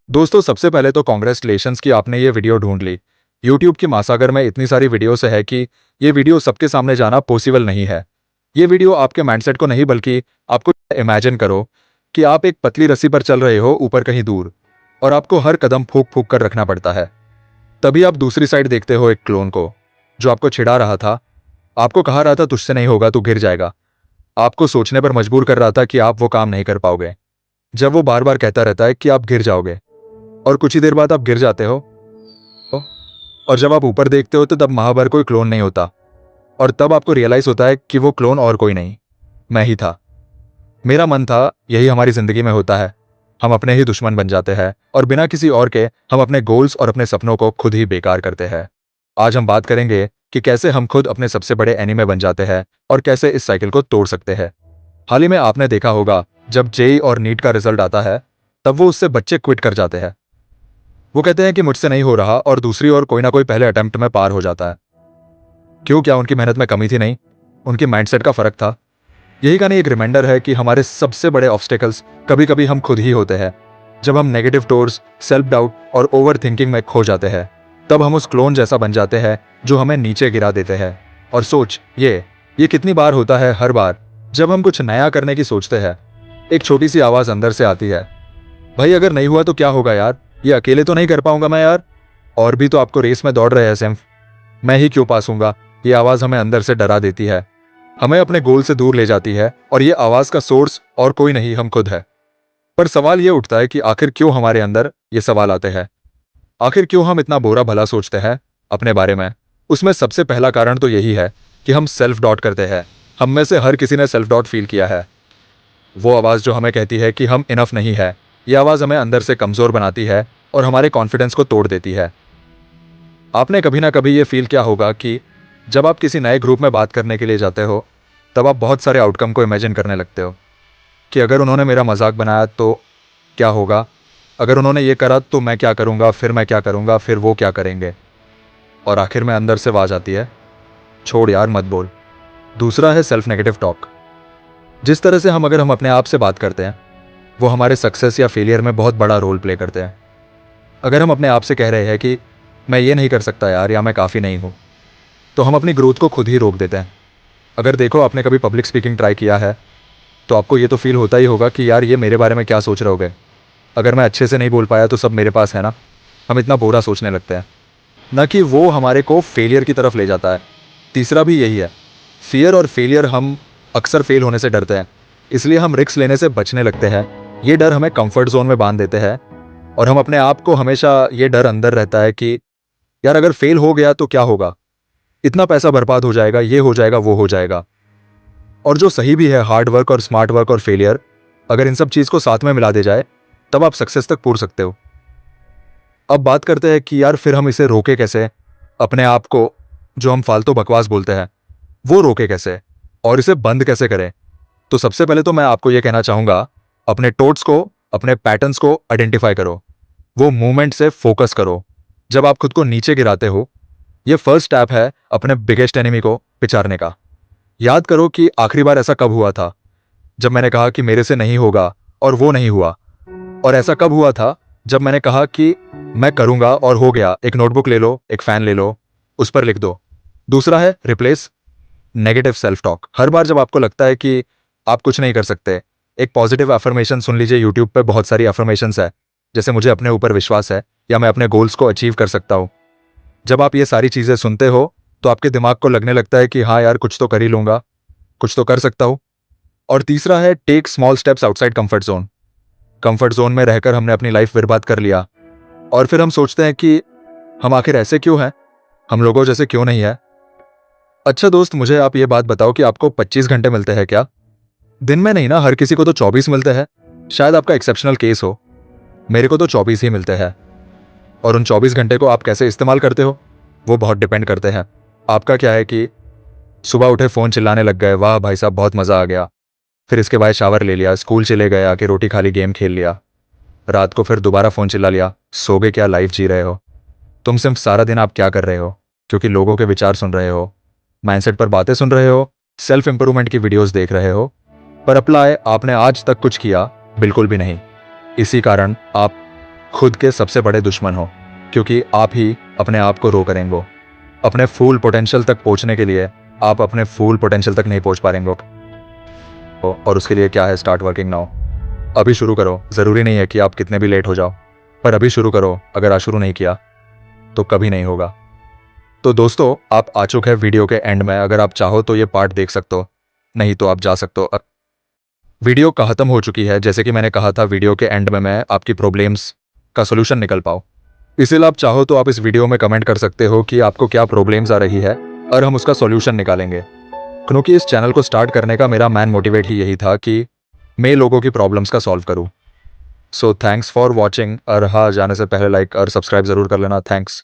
दोस्तों सबसे पहले तो कॉन्ग्रेचुलेशंस कि आपने ये वीडियो ढूंढ ली। यूट्यूब की महासागर में इतनी सारी वीडियोस है कि ये वीडियो सबके सामने जाना पॉसिबल नहीं है। ये वीडियो आपके माइंडसेट को नहीं बल्कि आपको इमेजिन करो कि आप एक पतली रस्सी पर चल रहे हो ऊपर कहीं दूर, और आपको हर कदम फूंक फूंक कर रखना पड़ता है। तभी आप दूसरी साइड देखते हो एक क्लोन को, जो आपको चिढ़ा रहा था, आपको कहा रहा था तुझसे नहीं होगा, तू गिर जाएगा, आपको सोचने पर मजबूर कर रहा था कि आप वो काम नहीं कर पाओगे। जब वो बार बार कहता रहता है कि आप गिर जाओगे, और कुछ ही देर बाद आप गिर जाते हो, और जब आप ऊपर देखते हो तो तब महाबर कोई क्लोन नहीं होता, और तब आपको रियलाइज होता है कि वो क्लोन और कोई नहीं, मैं ही था। मेरा मन था। यही हमारी जिंदगी में होता है, हम अपने ही दुश्मन बन जाते हैं और बिना किसी और के हम अपने गोल्स और अपने सपनों को खुद ही बेकार करते हैं। आज हम बात करेंगे कि कैसे हम खुद अपने सबसे बड़े एनिमी बन जाते हैं और कैसे इस साइकिल को तोड़ सकते हैं। हाल ही में आपने देखा होगा, जब जेई और नीट का रिजल्ट आता है तब वो उससे बच्चे क्विट कर जाते हैं। वो कहते हैं कि मुझसे नहीं हो रहा, और दूसरी ओर कोई ना कोई पहले अटेम्प्ट में पार हो जाता है। क्यों? क्या उनकी मेहनत में कमी थी? नहीं, उनकी माइंडसेट का फर्क था। यही कहानी एक रिमाइंडर है कि हमारे सबसे बड़े ऑब्स्टेकल्स कभी कभी हम खुद ही होते हैं। जब हम नेगेटिव टोर्स, सेल्फ डाउट और ओवर थिंकिंग में खो जाते हैं, तब हम उस क्लोन जैसा बन जाते हैं जो हमें नीचे गिरा देते हैं। और सोच, ये कितनी बार होता है। हर बार जब हम कुछ नया करने की सोचते हैं, एक छोटी सी आवाज अंदर से आती है, भाई अगर नहीं हुआ तो क्या होगा यार, ये अकेले तो नहीं कर पाऊंगा मैं यार, और भी तो आपको रेस में दौड़ रहे हैं सिर्फ, मैं ही क्यों पास हूंगा। ये आवाज हमें अंदर से डरा देती है, हमें अपने गोल से दूर ले जाती है, और ये आवाज का सोर्स और कोई नहीं, हम खुद है। पर सवाल ये उठता है कि आखिर क्यों हमारे अंदर ये सवाल आते हैं, आखिर क्यों हम इतना बुरा भला सोचते हैं अपने बारे में। उसमें सबसे पहला कारण तो यही है कि हम सेल्फ डॉट करते हैं। हम में से हर किसी ने सेल्फ डॉट फील किया है। वो आवाज जो हमें कहती है कि हम इनफ नहीं है, ये आवाज हमें अंदर से कमजोर बनाती है और हमारे कॉन्फिडेंस को तोड़ देती है। आपने कभी ना कभी ये फील किया होगा कि जब आप किसी नए ग्रुप में बात करने के लिए जाते हो, तब आप बहुत सारे आउटकम को इमेजिन करने लगते हो कि अगर उन्होंने मेरा मजाक बनाया तो क्या होगा, अगर उन्होंने ये करा तो मैं क्या करूँगा, फिर मैं क्या करूँगा, फिर वो क्या करेंगे। और आखिर में अंदर से आवाज आती है, छोड़ यार मत बोल। दूसरा है सेल्फ नेगेटिव टॉक। जिस तरह से हम अपने आप से बात करते हैं, वो हमारे सक्सेस या फेलियर में बहुत बड़ा रोल प्ले करते हैं। अगर हम अपने आप से कह रहे हैं कि मैं ये नहीं कर सकता यार, या मैं काफ़ी नहीं हूँ, तो हम अपनी ग्रोथ को खुद ही रोक देते हैं। अगर देखो, आपने कभी पब्लिक स्पीकिंग ट्राई किया है तो आपको ये तो फील होता ही होगा कि यार ये मेरे बारे में क्या सोच रहे होगे, अगर मैं अच्छे से नहीं बोल पाया तो सब मेरे पास है ना। हम इतना बुरा सोचने लगते हैं, ना कि वो हमारे को फेलियर की तरफ ले जाता है। तीसरा भी यही है, फियर और फेलियर। हम अक्सर फेल होने से डरते हैं, इसलिए हम रिस्क लेने से बचने लगते हैं। ये डर हमें कंफर्ट जोन में बांध देते हैं, और हम अपने आप को हमेशा ये डर अंदर रहता है कि यार अगर फेल हो गया तो क्या होगा, इतना पैसा बर्बाद हो जाएगा, ये हो जाएगा, वो हो जाएगा। और जो सही भी है, हार्ड वर्क और स्मार्ट वर्क और फेलियर, अगर इन सब चीज़ को साथ में मिला दे जाए, तब आप सक्सेस तक पहुंच सकते हो। अब बात करते हैं कि यार फिर हम इसे रोके कैसे, अपने आप को जो हम फालतू बकवास बोलते हैं वो रोके कैसे, और इसे बंद कैसे करें। तो सबसे पहले तो मैं आपको ये कहना चाहूँगा, अपने टॉट्स को, अपने पैटर्न्स को आइडेंटिफाई करो, वो मूवमेंट से फोकस करो। जब आप खुद को नीचे गिराते हो, ये फर्स्ट स्टेप है अपने बिगेस्ट एनिमी को पिचारने का। याद करो कि आखिरी बार ऐसा कब हुआ था, जब मैंने कहा कि मेरे से नहीं होगा और वो नहीं हुआ। और ऐसा कब हुआ था जब मैंने कहा कि मैं करूंगा और हो गया। एक नोटबुक ले लो, एक फैन ले लो, उस पर लिख दो। दूसरा है रिप्लेस नेगेटिव सेल्फ टॉक। हर बार जब आपको लगता है कि आप कुछ नहीं कर सकते, एक पॉजिटिव अफर्मेशन सुन लीजिए। यूट्यूब पे बहुत सारी अफर्मेशंस है, जैसे मुझे अपने ऊपर विश्वास है, या मैं अपने गोल्स को अचीव कर सकता हूँ। जब आप ये सारी चीजें सुनते हो तो आपके दिमाग को लगने लगता है कि हाँ यार, कुछ तो कर ही लूंगा, कुछ तो कर सकता हूँ। और तीसरा है take small steps outside comfort zone. Comfort zone में रहकर हमने अपनी लाइफ बर्बाद कर लिया, और फिर हम सोचते हैं कि हम आखिर ऐसे क्यों हैं, हम लोगों जैसे क्यों नहीं है। अच्छा दोस्त, मुझे आप ये बात बताओ कि आपको 25 घंटे मिलते हैं क्या? दिन में नहीं ना, हर किसी को तो 24 मिलते हैं। शायद आपका एक्सेप्शनल केस हो, मेरे को तो 24 ही मिलते हैं। और उन 24 घंटे को आप कैसे इस्तेमाल करते हो, वो बहुत डिपेंड करते हैं। आपका क्या है कि सुबह उठे फ़ोन चिल्लाने लग गए, वाह भाई साहब बहुत मज़ा आ गया, फिर इसके बाद शावर ले लिया, स्कूल चले गए, आके रोटी खा ली, गेम खेल लिया, रात को फिर दोबारा फ़ोन चिल्ला लिया, सो गए। क्या लाइफ जी रहे हो तुम? सिर्फ सारा दिन आप क्या कर रहे हो? क्योंकि लोगों के विचार सुन रहे हो, माइंडसेट पर बातें सुन रहे हो, सेल्फ इंप्रूवमेंट की वीडियोस देख रहे हो, पर अप्लाई आपने आज तक कुछ किया? बिल्कुल भी नहीं। इसी कारण आप खुद के सबसे बड़े दुश्मन हो, क्योंकि आप ही अपने आप को रोक करेंगे। अपने फुल पोटेंशियल तक पहुंचने के लिए आप अपने फुल पोटेंशियल तक नहीं पहुंच पाएंगे। और उसके लिए क्या है, स्टार्ट वर्किंग नाउ। अभी शुरू करो। ज़रूरी नहीं है कि आप कितने भी लेट हो जाओ, पर अभी शुरू करो। अगर आज शुरू नहीं किया तो कभी नहीं होगा। तो दोस्तों, आप आ चुके हैं वीडियो के एंड में। अगर आप चाहो तो ये पार्ट देख सकते हो, नहीं तो आप जा सकते हो। वीडियो का ख़त्म हो चुकी है। जैसे कि मैंने कहा था, वीडियो के एंड में मैं आपकी प्रॉब्लम्स का सोल्यूशन निकल पाऊँ। इसलिए आप चाहो तो आप इस वीडियो में कमेंट कर सकते हो कि आपको क्या प्रॉब्लम्स आ रही है और हम उसका सॉल्यूशन निकालेंगे। क्योंकि इस चैनल को स्टार्ट करने का मेरा मेन मोटिवेट ही यही था कि मैं लोगों की प्रॉब्लम्स का सॉल्व करूं। So thanks for watching. और हाँ, जाने से पहले लाइक और सब्सक्राइब ज़रूर कर लेना। थैंक्स।